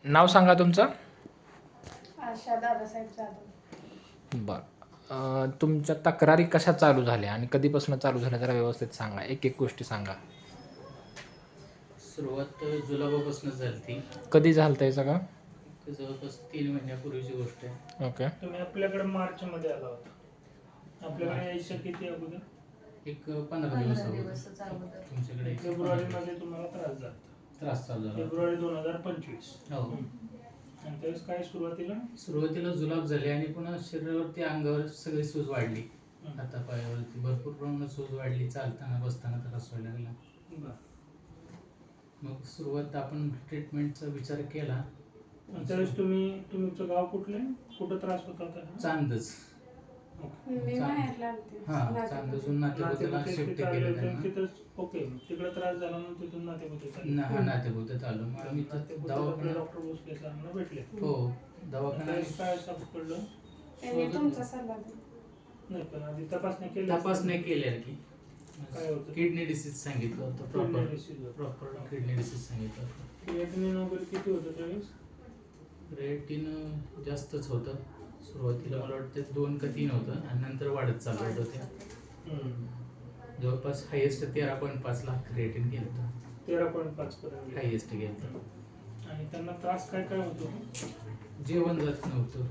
नाव सांगा तुमचं. आशा दादासाहेब जाधव. बरं. तुमच्या तक्रारी कशा चालू झाल्या आणि कधीपासून चालू झाल्या जरा व्यवस्थित सांगा. एक एक गोष्टी सांगा. सुरुवात जुलाबापासून झाली ती. कधी झालं आहे सगळं? जवळपास 3 महिन्यापूर्वीची गोष्ट आहे. ओके. तुम्ही आपल्याकडे मार्चमध्ये आला होता. आपल्याकडे यायचं किती अगोदर? एक 15 दिवस तुमच्याकडे फेब्रुवारीमध्ये तुम्हाला त्रास चालू झाला. फेब्रुवारी 2025. हो. आणि त्यावेळेस काय सुरुवातीला जुलाब झाले आणि पुन्हा शरीरावरती अंगावर सगळी सूज वाढली. हातापायावरती भरपूर प्रमाणात सूज वाढली. चालताना बसताना त्रास व्हायला लागला. मग सुरुवात आपण ट्रीटमेंटचा विचार केला. त्यावेळेस तुमचं गाव कुठं त्रास होता होता? चांदच. मी माहेरला आलते. चांदजून नातेपुतेला शिफ्ट केलं त्यांना. ओके. तिकडे त्रास झाला म्हणून तिथून नातेपुतेत आलो. मग आम्ही दवाखाना डॉक्टर भोसले सरांना भेटले. हो. दवाखाना काय सापडलं? त्यांनी तुमचा सल्ला दिला. नाही, पण आधी तपासणी केल्या की काय होतं? किडनी डिसीज सांगितलं होतं. प्रॉपर किडनी डिसीज सांगितलं होतं. क्रिएटिनिन वगैरे किती होतं त्यावेळेस? क्रिएटिन जास्तच होतं. सुरुवातीला मला वाटतं 2 का 3 होतं आणि नंतर वाढत चालू होतं ते. जवळपास हायेस्ट 13.5 लाख क्रिएटिन गेलं. 13.5 पर्यंत हायेस्ट गेलं. आणि त्यांना त्रास काय होतो? जेवण जात नव्हतं.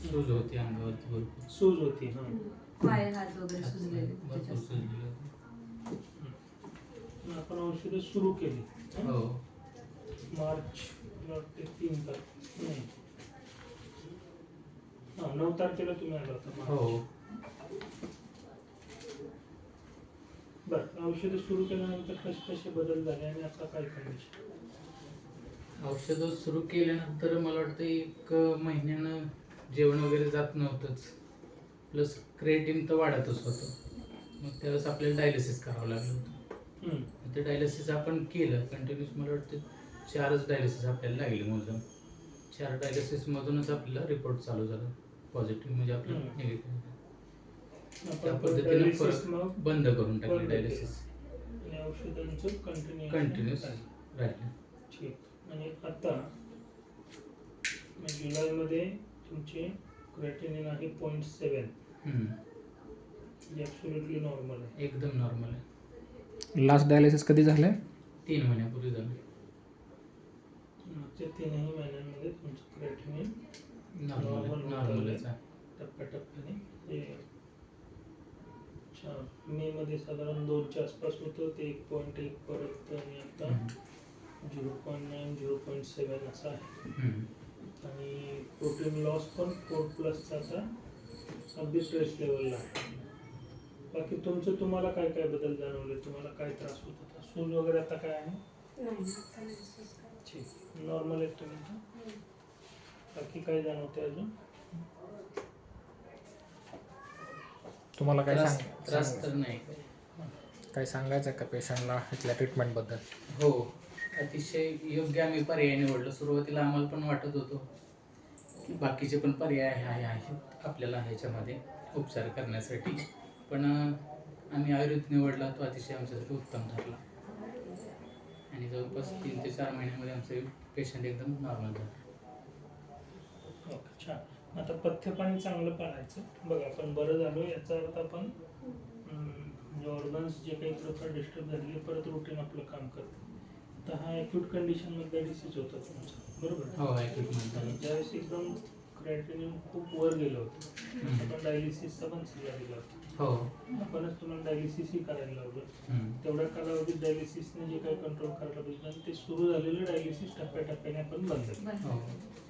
सूज होती अंगावरती भरपूर. सूज होती. पाय हात वगैरे सुजलेले भरपूर सुजलेलं. आपण औषधं सुरू केली. हो. मार्च 3 तारीख नाही 9 तारखेला तुम्ही आला होता. हो. बरं. औषधं सुरू केल्यानंतर कसे बदल झाले आणि आता काय कंडिशन? औषधं सुरू केल्यानंतर मला वाटतं 1 महिन्यानं जेवण वगैरे जात नव्हतंच. प्लस क्रिएटिन तर वाढतच होतं. मग त्यावेळेस आपल्याला डायलिसिस करावं लागलं होतं. ते डायलिसिस आपण केलं कंटिन्यूस. मला वाटतं 4च डायलिसिस आपल्याला लागले मोजून. 4 डायलिसिसमधूनच आपल्याला रिपोर्ट चालू झाला पॉझिटिव्ह म्हणजे आपलं निगेटिव्ह. त्या पद्धतीने फरक बंद करून टाकले डायलिसिस. आणि औषधांचं कंटिन्यूस राहिलं. ठीक. आणि आता जुलैमध्ये तुमचे क्रिएटिनिन आहे 0.7. ॲब्सोल्युटली नॉर्मल आहे. एकदम नॉर्मल आहे. लास्ट डायलिसिस कधी झालं? 3 महिन्यापूर्वी झालं. मागच्या 3 महिन्यांमध्ये तुमचं क्रिएटिनिन नॉर्मलच आहे. टप्प्याटप्प्याने मे मध्ये साधारण 2च्या आसपास होतं ते 1.1 परत आणि आता 0.9 0.7 असं आहे. आणि प्रोटीन लॉस पण 4+ आता अगदी ट्रेस लेवलला आहे. बाकी तुम्हाला काय बदल जाणवले? तुम्हाला काय त्रास होत होता? सूज वगैरे आता काय आहे? ठीक. नॉर्मल आहे तुम्ही. बाकी काय जाणवते अजून? तुम्हाला काय त्रास तर नाही. काय सांगायचं का पेशंटला इथल्या ट्रीटमेंटबद्दल? हो. अतिशय योग्य आम्ही पर्याय निवडला. सुरुवातीला आम्हाला पण वाटत होतं की बाकीचे पण पर्याय आहेत आपल्याला ह्याच्यामध्ये उपचार करण्यासाठी. पण आम्ही आयुर्वेद निवडला. तो अतिशय आमच्यासाठी उत्तम ठरला. आणि जवळपास 3 ते 4 महिन्यामध्ये आमचे पेशंट एकदम नॉर्मल झाले. ओके. छान. आता पथ्यपाणी चांगलं पाळायचं. बघा आपण बरं झालो याचा अर्थ आपण जे ऑर्गन्स जे काही प्रकार डिस्टर्ब झालेले परत रुटीन आपलं काम करतं. तर हा ॲक्यूट कंडिशनमध्ये डिसीज होता तुमचा, बरोबर? हो. ॲक्यूटमध्ये ज्यावेळेस एकदम क्रिएटिनिन खूप वर गेलं होतं आपण डायलिसिसचा पण सल्ला दिला होता. हो. आपणच तुम्हाला डायलिसिसही करायला लावलं. तेवढ्या कालावधीत डायलिसिसने जे काही कंट्रोल करायला पाहिजे आणि ते सुरू झालेलं डायलिसिस टप्प्याटप्प्याने आपण बंद केलं.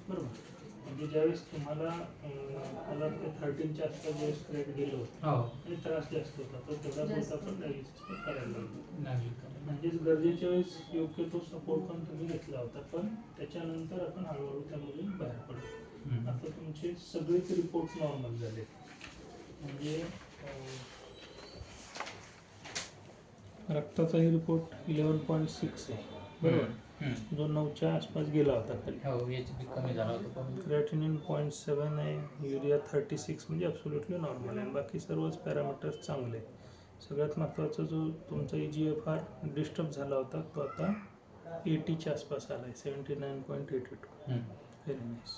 बरोबर. म्हणजे ज्यावेळेस तुम्हाला मला वाटतं 13च्या आसपास ज्यावेळेस क्रिएट गेलं होतं आणि त्रास जास्त होता तर तेवढा पुरता आपण डायलिसिस पण करायला लागलो. म्हणजेच गरजेच्या वेळेस योग्य तो सपोर्ट पण तुम्ही घेतला होता. पण त्याच्यानंतर आपण हळूहळू त्यामधून बाहेर पडलो. आता तुमचे सगळेच रिपोर्ट नॉर्मल झाले. म्हणजे रक्ताचाही रिपोर्ट 11.6 आहे, बरोबर? जो 9च्या आसपास गेला होता खाली. हो. याची कमी झाला होता. क्रिएटिनिन 0.7 आहे. युरिया 36 म्हणजे ॲब्सोल्युटली नॉर्मल आहे. बाकी सर्वच पॅरामीटर्स चांगले. सगळ्यात महत्त्वाचा जो तुमचा EGFR डिस्टर्ब झाला होता तो आता 80च्या आसपास आला आहे. 79.82. Very nice.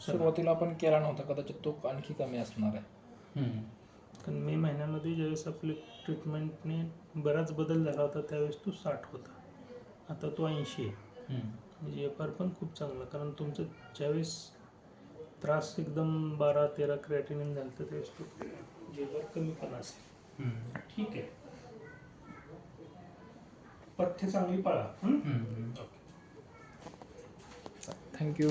सुरुवातीला आपण केला नव्हता, कदाचित तो आणखी कमी असणार आहे. कारण मे महिन्यामध्ये ज्यावेळेस आपली ट्रीटमेंटने बराच बदल झाला होता त्यावेळेस तो 60 होता, आता तो 80 आहे. म्हणजे एफआर पण खूप चांगला, कारण तुमचं ज्यावेळेस त्रास एकदम 12-13 क्रिएटिनिन झालं तर त्यावेळेस तो जेवर कमी पण असेल. ठीक आहे, पथ्य चांगली पाळा. थँक्यू.